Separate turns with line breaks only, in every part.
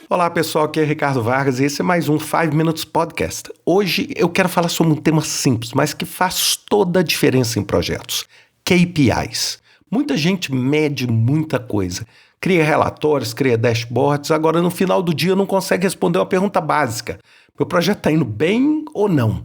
Olá pessoal, aqui é Ricardo Vargas e esse é mais um 5 Minutes Podcast. Hoje eu quero falar sobre um tema simples, mas que faz toda a diferença em projetos. KPIs. Muita gente mede muita coisa, cria relatórios, cria dashboards, agora no final do dia não consegue responder uma pergunta básica. Meu projeto está indo bem ou não?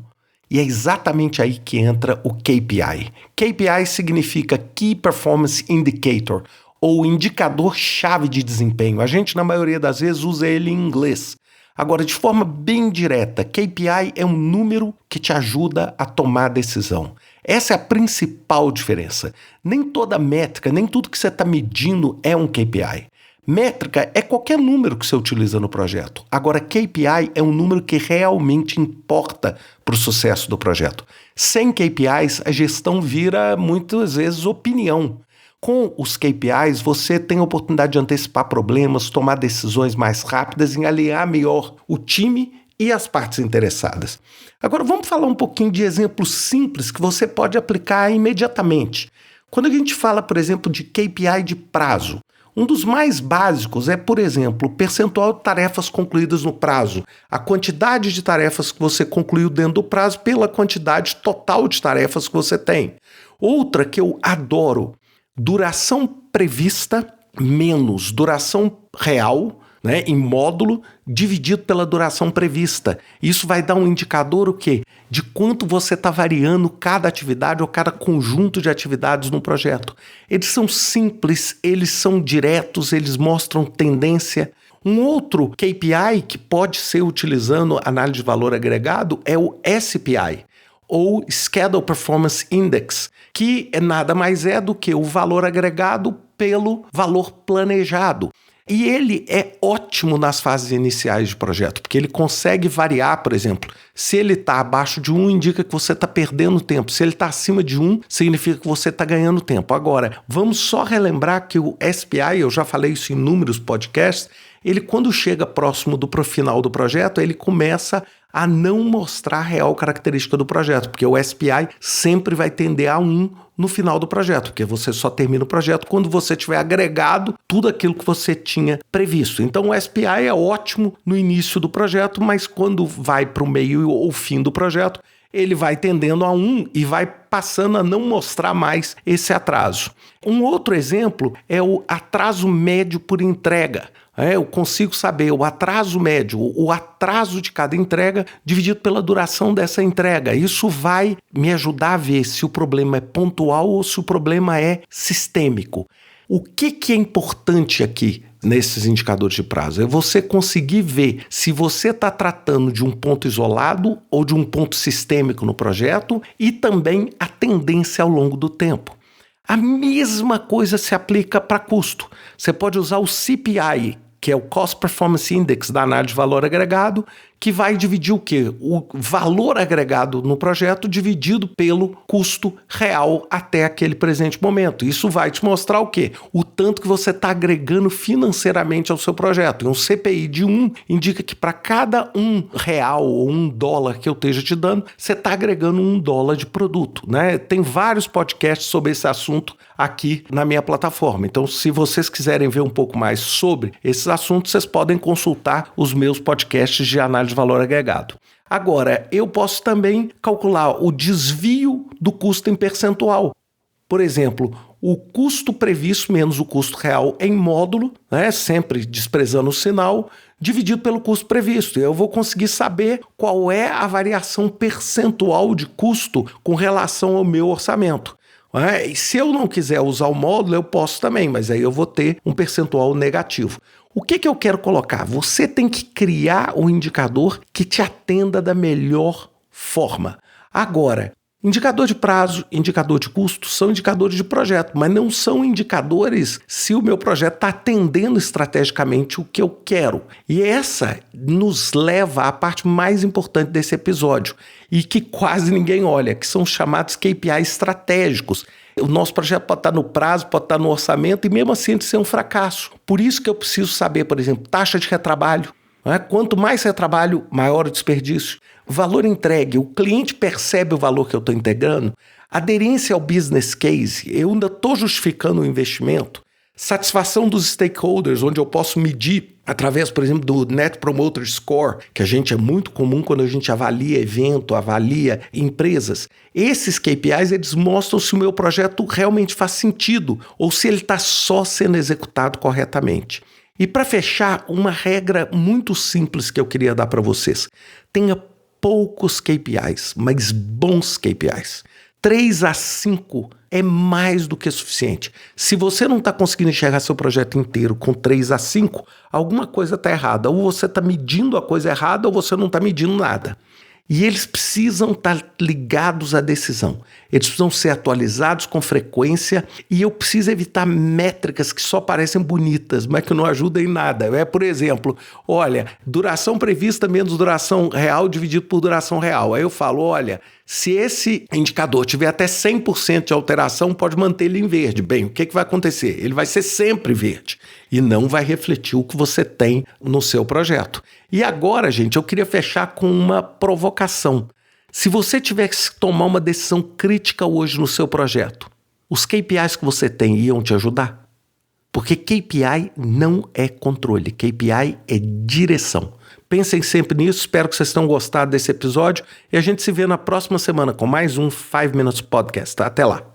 E é exatamente aí que entra o KPI. KPI significa Key Performance Indicator, ou indicador-chave de desempenho. A gente, na maioria das vezes, usa ele em inglês. Agora, de forma bem direta, KPI é um número que te ajuda a tomar decisão. Essa é a principal diferença. Nem toda métrica, nem tudo que você está medindo é um KPI. Métrica é qualquer número que você utiliza no projeto. Agora, KPI é um número que realmente importa para o sucesso do projeto. Sem KPIs, a gestão vira, muitas vezes, opinião. Com os KPIs, você tem a oportunidade de antecipar problemas, tomar decisões mais rápidas e alinhar melhor o time e as partes interessadas. Agora, vamos falar um pouquinho de exemplos simples que você pode aplicar imediatamente. Quando a gente fala, por exemplo, de KPI de prazo, um dos mais básicos é, por exemplo, o percentual de tarefas concluídas no prazo, a quantidade de tarefas que você concluiu dentro do prazo pela quantidade total de tarefas que você tem. Outra que eu adoro, duração prevista menos duração real, em módulo, dividido pela duração prevista. Isso vai dar um indicador o quê? De quanto você está variando cada atividade ou cada conjunto de atividades no projeto. Eles são simples, eles são diretos, eles mostram tendência. Um outro KPI que pode ser utilizando análise de valor agregado é o SPI, ou Schedule Performance Index, que nada mais é do que o valor agregado pelo valor planejado. E ele é ótimo nas fases iniciais de projeto, porque ele consegue variar, por exemplo, se ele está abaixo de 1, indica que você está perdendo tempo. Se ele está acima de 1, significa que você está ganhando tempo. Agora, vamos só relembrar que o SPI, eu já falei isso em inúmeros podcasts, ele quando chega próximo do final do projeto, ele começa a não mostrar a real característica do projeto, porque o SPI sempre vai tender a 1 no final do projeto, porque você só termina o projeto quando você tiver agregado tudo aquilo que você tinha previsto. Então o SPI é ótimo no início do projeto, mas quando vai para o meio ou fim do projeto, ele vai tendendo a 1 e vai passando a não mostrar mais esse atraso. Um outro exemplo é o atraso médio por entrega. Eu consigo saber o atraso médio, o atraso de cada entrega dividido pela duração dessa entrega. Isso vai me ajudar a ver se o problema é pontual ou se o problema é sistêmico. O que é importante aqui nesses indicadores de prazo? É você conseguir ver se você está tratando de um ponto isolado ou de um ponto sistêmico no projeto e também a tendência ao longo do tempo. A mesma coisa se aplica para custo. Você pode usar o CPI, que é o Cost Performance Index da análise de valor agregado, que vai dividir o quê? O valor agregado no projeto dividido pelo custo real até aquele presente momento. Isso vai te mostrar o quê? O tanto que você está agregando financeiramente ao seu projeto. E um CPI de 1 indica que para cada R$1 ou $1 que eu esteja te dando, você está agregando $1 de produto, Tem vários podcasts sobre esse assunto aqui na minha plataforma. Então, se vocês quiserem ver um pouco mais sobre esses assuntos, vocês podem consultar os meus podcasts de análise de valor agregado. Agora, eu posso também calcular o desvio do custo em percentual. Por exemplo, o custo previsto menos o custo real em módulo, sempre desprezando o sinal, dividido pelo custo previsto. Eu vou conseguir saber qual é a variação percentual de custo com relação ao meu orçamento. E se eu não quiser usar o módulo, eu posso também, mas aí eu vou ter um percentual negativo. O que eu quero colocar? Você tem que criar um indicador que te atenda da melhor forma. Agora, indicador de prazo, indicador de custo são indicadores de projeto, mas não são indicadores se o meu projeto está atendendo estrategicamente o que eu quero. E essa nos leva à parte mais importante desse episódio e que quase ninguém olha, que são os chamados KPIs estratégicos. O nosso projeto pode estar no prazo, pode estar no orçamento e mesmo assim ele ser um fracasso. Por isso que eu preciso saber, por exemplo, taxa de retrabalho. Quanto mais retrabalho, maior o desperdício. Valor entregue, o cliente percebe o valor que eu estou integrando. Aderência ao business case, eu ainda estou justificando o investimento. Satisfação dos stakeholders, onde eu posso medir através, por exemplo, do Net Promoter Score, que a gente é muito comum quando a gente avalia evento, avalia empresas. Esses KPIs, eles mostram se o meu projeto realmente faz sentido ou se ele está só sendo executado corretamente. E para fechar, uma regra muito simples que eu queria dar para vocês. Tenha poucos KPIs, mas bons KPIs. 3 a 5 é mais do que suficiente. Se você não está conseguindo enxergar seu projeto inteiro com 3 a 5, alguma coisa está errada. Ou você está medindo a coisa errada ou você não está medindo nada. E eles precisam estar ligados à decisão. Eles precisam ser atualizados com frequência e eu preciso evitar métricas que só parecem bonitas, mas que não ajudam em nada. Por exemplo, olha, duração prevista menos duração real dividido por duração real. Aí eu falo, olha, se esse indicador tiver até 100% de alteração, pode manter ele em verde. Bem, o que vai acontecer? Ele vai ser sempre verde e não vai refletir o que você tem no seu projeto. E agora, gente, eu queria fechar com uma provocação. Se você tivesse que tomar uma decisão crítica hoje no seu projeto, os KPIs que você tem iam te ajudar? Porque KPI não é controle, KPI é direção. Pensem sempre nisso, espero que vocês tenham gostado desse episódio e a gente se vê na próxima semana com mais um 5 Minutes Podcast. Até lá!